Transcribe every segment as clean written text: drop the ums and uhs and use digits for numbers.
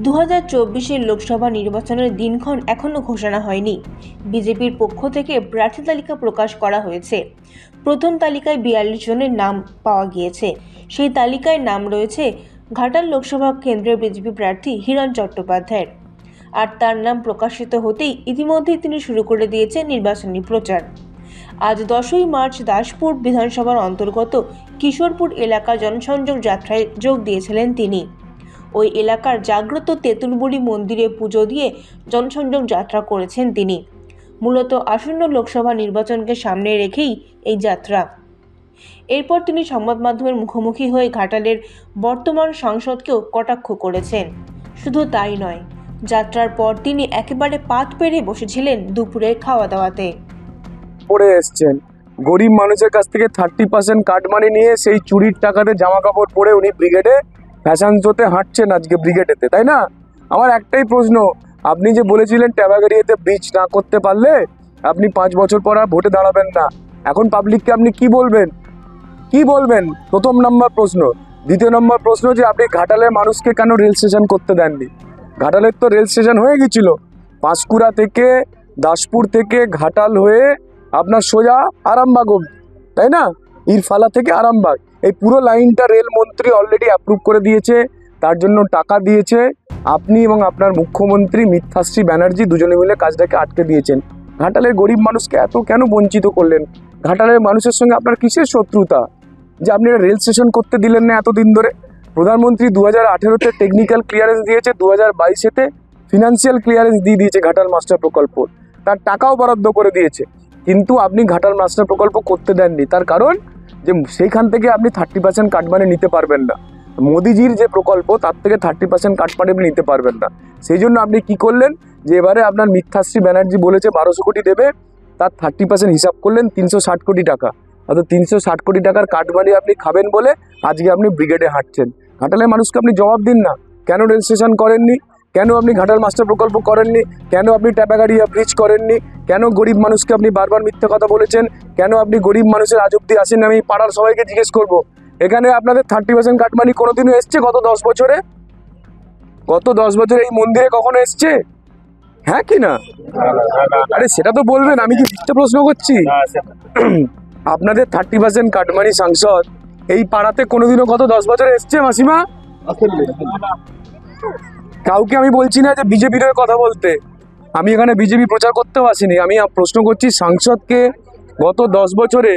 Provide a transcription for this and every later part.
2024 লোকসভা নির্বাচনের দিনক্ষণ এখনো ঘোষণা হয়নি। বিজেপির পক্ষ থেকে প্রার্থী তালিকা প্রকাশ করা হয়েছে। প্রথম তালিকায় 42 জনের নাম পাওয়া গিয়েছে। সেই তালিকায় নাম রয়েছে ঘাটাল লোকসভা কেন্দ্রের বিজেপি প্রার্থী হিরণ চট্টোপাধ্যায়ের। আর তার নাম প্রকাশিত হতেই ইতিমধ্যেই তিনি শুরু করে দিয়েছেন নির্বাচনী প্রচার। আজ 10ই মার্চ দাসপুর বিধানসভার অন্তর্গত কিশোরপুর এলাকা জনসংযোগ যাত্রায় যোগ দিয়েছিলেন তিনি। ওই এলাকার জাগ্রত তেঁতুলবুড়ি মন্দিরে পুজো দিয়ে জনসংযোগ যাত্রা করেছেন তিনি। মূলত আসন্ন লোকসভা নির্বাচনকে সামনে রেখেই এই যাত্রা। এরপর তিনি সংবাদ মাধ্যমের মুখোমুখি হয়ে ঘাটালের বর্তমান সাংসদকেও কটাক্ষ করেছেন। শুধু তাই নয়, যাত্রার পর তিনি একেবারে পাত পেরে বসেছিলেন দুপুরের খাওয়া দাওয়াতে। পড়ে এসছেন গরিব মানুষের কাছ থেকে 30% কাটমানি নিয়ে সেই চুরির টাকাতে জামা কাপড় পরে উনি ব্রিগেডে ফ্যাশন শোতে হাঁটছেন আজকে ব্রিগেডেতে, তাই না? আমার একটাই প্রশ্ন, আপনি যে বলেছিলেন ট্যাবাগারিয়াতে ব্রিজ না করতে পারলে আপনি 5 বছর পর আর ভোটে দাঁড়াবেন না, এখন পাবলিককে আপনি কি বলবেন? প্রথম নম্বর প্রশ্ন। দ্বিতীয় নম্বর প্রশ্ন যে আপনি ঘাটালের মানুষকে কেন রেল স্টেশন করতে দেননি? ঘাটালের তো রেল স্টেশন হয়ে গেছিল, পাঁশকুড়া থেকে দাসপুর থেকে ঘাটাল হয়ে আপনার সোজা আরামবাগ অবধি, তাই না? ইরফালা থেকে আরামবাগ, এই পুরো লাইনটা রেলমন্ত্রী অলরেডি অ্যাপ্রুভ করে দিয়েছে, তার জন্য টাকা দিয়েছে। আপনি এবং আপনার মুখ্যমন্ত্রী মিথ্যাশ্রী ব্যানার্জি দুজনে মিলে কাজটাকে আটকে দিয়েছেন। ঘাটালের গরিব মানুষকে এত কেন বঞ্চিত করলেন? ঘাটালের মানুষের সঙ্গে আপনার কিসের শত্রুতা যে আপনি রেল স্টেশন করতে দিলেন না এতদিন ধরে? প্রধানমন্ত্রী 2018-তে টেকনিক্যাল ক্লিয়ারেন্স দিয়েছে, 2022-এতে ফিনান্সিয়াল ক্লিয়ারেন্স দিয়ে দিয়েছে ঘাটাল মাস্টার প্রকল্প, তার টাকাও বরাদ্দ করে দিয়েছে, কিন্তু আপনি ঘাটাল মাস্টার প্রকল্প করতে দেননি। তার কারণ যে সেইখান থেকে আপনি 30% কাটমানি নিতে পারবেন না। মোদিজির যে প্রকল্প তার থেকে 30% কাটমানি আপনি নিতে পারবেন না। সেই জন্য আপনি কি করলেন যে এবারে আপনার মিথ্যাশ্রী ব্যানার্জি বলেছে 1200 কোটি দেবে, তার 30% হিসাব করলেন 360 কোটি টাকা। অর্থাৎ 360 কোটি টাকার কাটমানি আপনি খাবেন বলে আজকে আপনি ব্রিগেডে হাঁটছেন। ঘাটালের মানুষকে আপনি জবাব দিন না, কেন রেল স্টেশন করেননি, কেন আপনি ঘাটাল মাস্টার প্রকল্প করেননি, কেন আপনি ট্যাবাগারিয়া ব্রিজ করেননি, কেন গরিব মানুষকে আপনি বারবার মিথ্যে কথা বলেছেন, কেন আপনি গরিব মানুষের আজ অব্দি আসেন? আমি পাড়ার সবাইকে জিজ্ঞেস করব, এখানে আপনাদের 30% কাটমানি কোনোদিনও এসছে গত 10 বছরে? গত 10 বছরে এই মন্দিরে কখনো এসছে? হ্যাঁ কি না? আরে সেটা তো বলবেন, আমি কি মিথ্যে প্রশ্ন করছি? আপনাদের 30% কাটমানি সাংসদ এই পাড়াতে কোনোদিনও গত 10 বছরে এসছে মাসিমা? কাউকে আমি বলছি না যে বিজেপির হয়ে কথা বলতে, আমি এখানে বিজেপি প্রচার করতেও আসিনি। আমি প্রশ্ন করছি, সাংসদকে গত 10 বছরে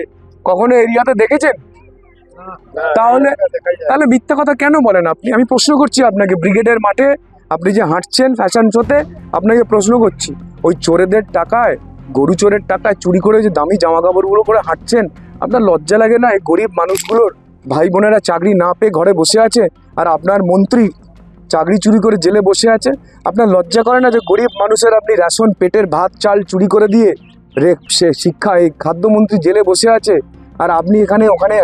কখনো এরিয়াতে দেখেছেন? তাহলে মিথ্যা কথা কেন বলেন আপনি? আমি প্রশ্ন করছি আপনাকে, ব্রিগেডের মাঠে আপনি যে হাঁটছেন ফ্যাশন শোতে, আপনাকে প্রশ্ন করছি, ওই চোরেদের টাকায়, গরু চোরের টাকায় চুরি করে যে দামি জামা কাপড়গুলো করে হাঁটছেন, আপনার লজ্জা লাগে না? এই গরিব মানুষগুলোর ভাই বোনেরা চাকরি না পেয়ে ঘরে বসে আছে, আর আপনার মন্ত্রী চাকরি চুরি করে জেলে বসে আছে। আপনার লজ্জা করে না যে গরিব মানুষের আপনি রেশন, পেটের ভাত চাল চুরি করে দিয়ে শিক্ষা এই খাদ্যমন্ত্রী জেলে বসে আছে, আর আপনি এখানে ওখানে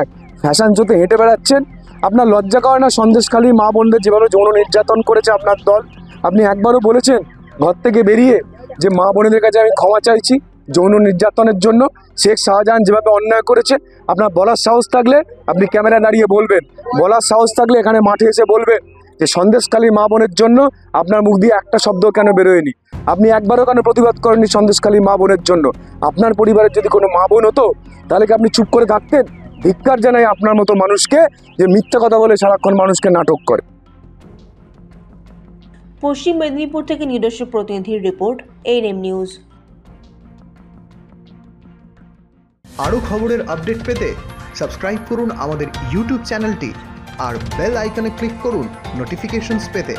ফ্যাশন শোতে হেঁটে বেড়াচ্ছেন? আপনার লজ্জা করে না? সন্দেশখালী মা বোনদের যেভাবে যৌন নির্যাতন করেছে আপনার দল, আপনি একবারও বলেছেন ঘর থেকে বেরিয়ে যে মা বোনেদের কাছে আমি ক্ষমা চাইছি যৌন নির্যাতনের জন্য? শেখ শাহজাহান যেভাবে অন্যায় করেছে, আপনার বলার সাহস থাকলে আপনি ক্যামেরা দাঁড়িয়ে বলবেন, বলার সাহস থাকলে এখানে মাঠে এসে বলবেন যে সন্দেশখালী মা বোনের জন্য আপনার মুখ দিয়ে একটা শব্দ কেন বেরোয়নি? আপনি একবারও কেন প্রতিবাদ করেননি সন্দেশখালী মা বোনের জন্য? আপনার পরিবারের যদি কোনো মা বোন হতো তাহলে কি আপনি চুপ করে থাকতেন? ধিক্কার জানাই আপনার মতো মানুষকে যে মিথ্যা কথা বলে সারাক্ষণ মানুষকে নাটক করে। পশ্চিম মেদিনীপুর থেকে নিজস্ব প্রতিনিধির রিপোর্ট, এএনএম নিউজ। আরও খবরের আপডেট পেতে সাবস্ক্রাইব করুন আমাদের ইউটিউব চ্যানেলটি আর বেল আইকনে ক্লিক করুন নোটিফিকেশনস পেতে।